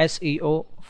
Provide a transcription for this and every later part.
SEO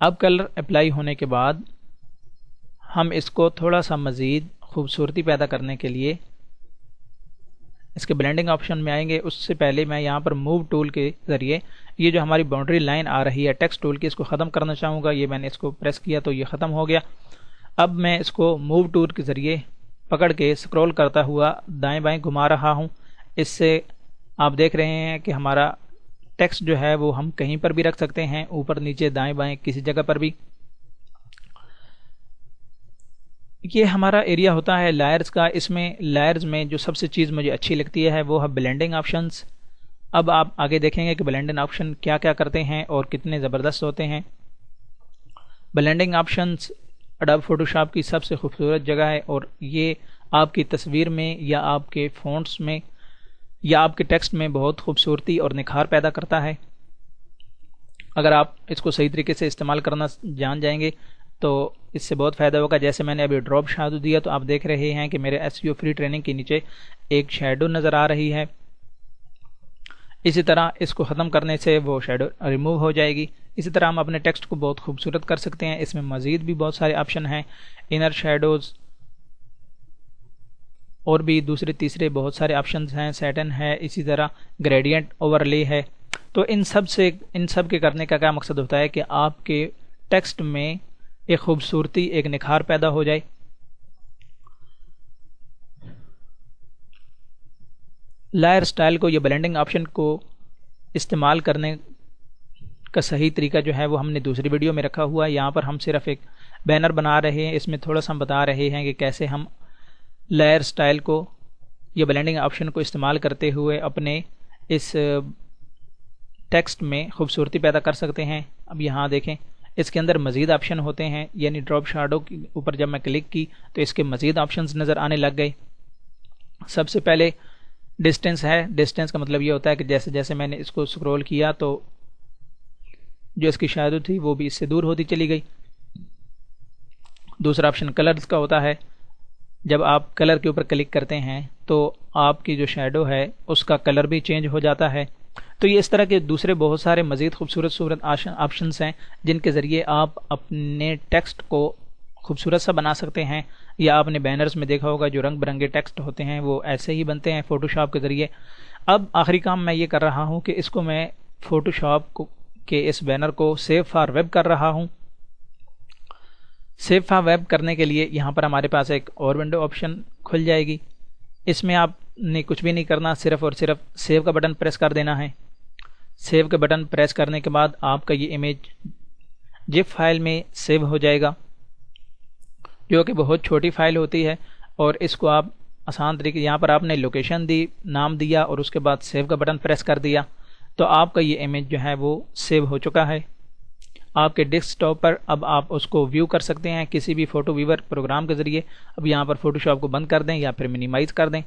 اب colour apply ہونے کے بعد ہم اس کو تھوڑا سا مزید خوبصورتی پیدا کرنے کے لیے اس کے بلینڈنگ آپشن میں آئیں گے. اس سے پہلے میں یہاں پر موو ٹول کے ذریعے یہ جو ہماری باؤنڈری لائن آ رہی ہے ٹیکسٹ ٹول کی، اس کو ختم کرنا چاہوں گا. یہ میں نے اس کو پریس کیا تو یہ ختم ہو گیا. اب میں اس کو موو ٹول کے ذریعے پکڑ کے سکرول کرتا ہوا دائیں بائیں گھما رہا ہوں. اس سے آپ دیکھ رہے ہیں کہ ہمارا ٹیکسٹ جو ہے وہ ہم کہیں پر بھی رکھ سکتے ہیں، اوپر نیچے دائیں بائیں کسی جگہ پر بھی. یہ ہمارا ایریا ہوتا ہے لائرز کا. اس میں لائرز میں جو سب سے چیز مجھے اچھی لگتی ہے وہ ہے بلینڈنگ آپشنز. اب آپ آگے دیکھیں گے کہ بلینڈنگ آپشن کیا کیا کرتے ہیں اور کتنے زبردست ہوتے ہیں. بلینڈنگ آپشنز اڈوب فوٹوشاپ کی سب سے خوبصورت جگہ ہے اور یہ آپ کی تصویر میں یا آپ کے فونٹس میں یا آپ کے ٹیکسٹ میں بہت خوبصورتی اور نکھار پیدا کرتا ہے. اگر آپ اس کو صحیح طریقے سے استعمال کرنا جان جائیں گے تو اس سے بہت فائدہ ہوگا. جیسے میں نے ابھی ڈراپ شیڈو دیا تو آپ دیکھ رہے ہیں کہ میرے SEO فری ٹریننگ کے نیچے ایک شیڈو نظر آ رہی ہے. اسی طرح اس کو ختم کرنے سے وہ شیڈو ریموو ہو جائے گی. اسی طرح ہم اپنے ٹیکسٹ کو بہت خوبصورت کر سکتے ہیں. اس میں مزید بھی بہت سارے آپشن ہیں، انر شیڈوز اور بھی دوسرے تیسرے بہت سارے آپشنز ہیں، سیٹن ہے، اسی طرح گریڈینٹ اوور لے ہے. تو ان سب کے کرنے کا کیا مقصد ہوتا ہے کہ آپ کے ٹیکسٹ میں ایک خوبصورتی، ایک نکھار پیدا ہو جائے. لائر سٹائل کو یا بلینڈنگ آپشن کو استعمال کرنے کا صحیح طریقہ جو ہے وہ ہم نے دوسری ویڈیو میں رکھا ہوا ہے. یہاں پر ہم صرف ایک بینر بنا رہے ہیں، اس میں تھوڑا سا ہم بتا رہے ہیں کہ کیسے ہم لائر سٹائل کو یا بلینڈنگ آپشن کو استعمال کرتے ہوئے اپنے اس ٹیکسٹ میں خوبصورتی پیدا کر سکتے ہیں. اب یہاں دیکھیں اس کے اندر مزید آپشن ہوتے ہیں، یعنی ڈراپ شیڈو کے اوپر جب میں کلک کی تو اس کے مزید آپشنز نظر آنے لگ گئے. سب سے پہلے ڈسٹینس ہے. ڈسٹینس کا مطلب یہ ہوتا ہے کہ جیسے جیسے میں نے اس کو سکرول کیا تو جو اس کی شیڈو تھی وہ بھی اس سے دور ہوتی چلی گئی. دوسرا آپشن کلرز کا ہوتا ہے. جب آپ کلر کے اوپر کلک کرتے ہیں تو آپ کی جو شیڈو ہے اس کا کلر بھی چینج ہو جاتا ہے. تو یہ اس طرح کے دوسرے بہت سارے مزید خوبصورت آپشنز ہیں جن کے ذریعے آپ اپنے ٹیکسٹ کو خوبصورت سا بنا سکتے ہیں. یا آپ نے بینرز میں دیکھا ہوگا جو رنگ برنگے ٹیکسٹ ہوتے ہیں وہ ایسے ہی بنتے ہیں فوٹوشاپ کے ذریعے. اب آخری کام میں یہ کر رہا ہوں کہ اس کو میں فوٹوشاپ کے اس بینر کو سیو فار ویب کر رہا ہوں. سیو فار ویب کرنے کے لیے یہاں پر ہمارے پاس ایک اور ونڈو آپشن کھل جائے گی. اس میں آپ نے کچھ بھی نہیں کرنا، صرف اور صرف سیو کا بٹن پریس کر دینا ہے. سیو کا بٹن پریس کرنے کے بعد آپ کا یہ امیج زپ فائل میں سیو ہو جائے گا، جو کہ بہت چھوٹی فائل ہوتی ہے. اور اس کو آپ آسان طریقے، یہاں پر آپ نے لوکیشن دی، نام دیا اور اس کے بعد سیو کا بٹن پریس کر دیا تو آپ کا یہ امیج جو ہے وہ سیو ہو چکا ہے آپ کے ڈیسک ٹاپ پر. اب آپ اس کو ویو کر سکتے ہیں کسی بھی فوٹو ویور پروگرام کے ذریعے. اب یہاں پر فوٹوشاپ کو بند کر دیں یا پھر منیمائز کر دیں.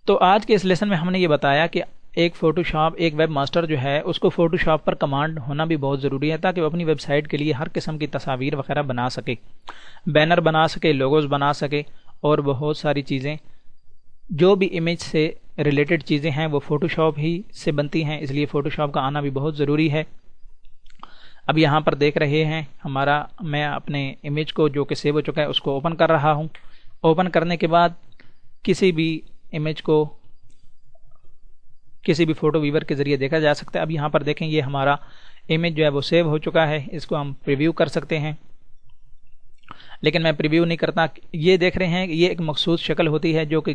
تو آج کے اس لیسن میں ہم نے یہ بتایا کہ ایک فوٹوشاپ، ایک ویب ماسٹر جو ہے اس کو فوٹوشاپ پر کمانڈ ہونا بھی بہت ضروری ہے تاکہ وہ اپنی ویب سائٹ کے لیے ہر قسم کی تصاویر وغیرہ بنا سکے، بینر بنا سکے، لوگوز بنا سکے اور بہت ساری چیزیں جو بھی امیج سے ریلیٹڈ چیزیں ہیں وہ فوٹوشاپ ہی سے بنتی ہیں. اس لیے فوٹوشاپ کا آنا بھی بہت ضروری ہے. اب یہاں پر دیکھ رہے ہیں میں اپنے امیج کو جو کہ سیو ہو چکا ہے اس کو اوپن کر رہا ہوں. اوپن کرنے کے بعد کسی بھی امیج کو کسی بھی فوٹو ویور کے ذریعے دیکھا جا سکتا ہے. اب یہاں پر دیکھیں یہ ہمارا امیج جو ہے وہ سیو ہو چکا ہے. اس کو ہم پریویو کر سکتے ہیں لیکن میں پریویو نہیں کرتا. یہ دیکھ رہے ہیں کہ یہ ایک مخصوص شکل ہوتی ہے جو کہ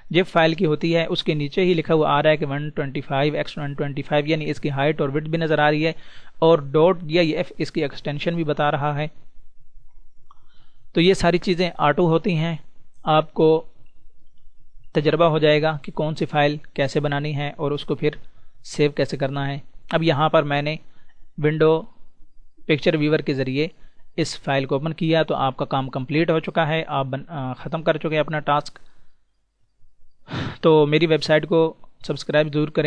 GIF فائل کی ہوتی ہے. اس کے نیچے ہی لکھا ہوا آ رہا ہے کہ 125x125 یعنی اس کی ہائٹ اور وڈتھ بھی نظر آ رہی ہے اور .gif اس کی ایکسٹینشن بھی بتا رہا ہے. تو یہ ساری چیزیں آٹو ہوتی ہیں. آپ کو تجربہ ہو جائے گا کہ کون سی فائل کیسے بنانی ہے اور اس کو پھر سیو کیسے کرنا ہے. اب یہاں پر میں نے ونڈو پکچر ویور کے ذریعے اس فائل کو اوپن کیا تو آپ کا کام کمپلیٹ ہو چکا ہے. آپ ختم کر چکے ہیں اپنا ٹاسک. تو میری ویب سائٹ کو سبسکرائب ضرور کریں.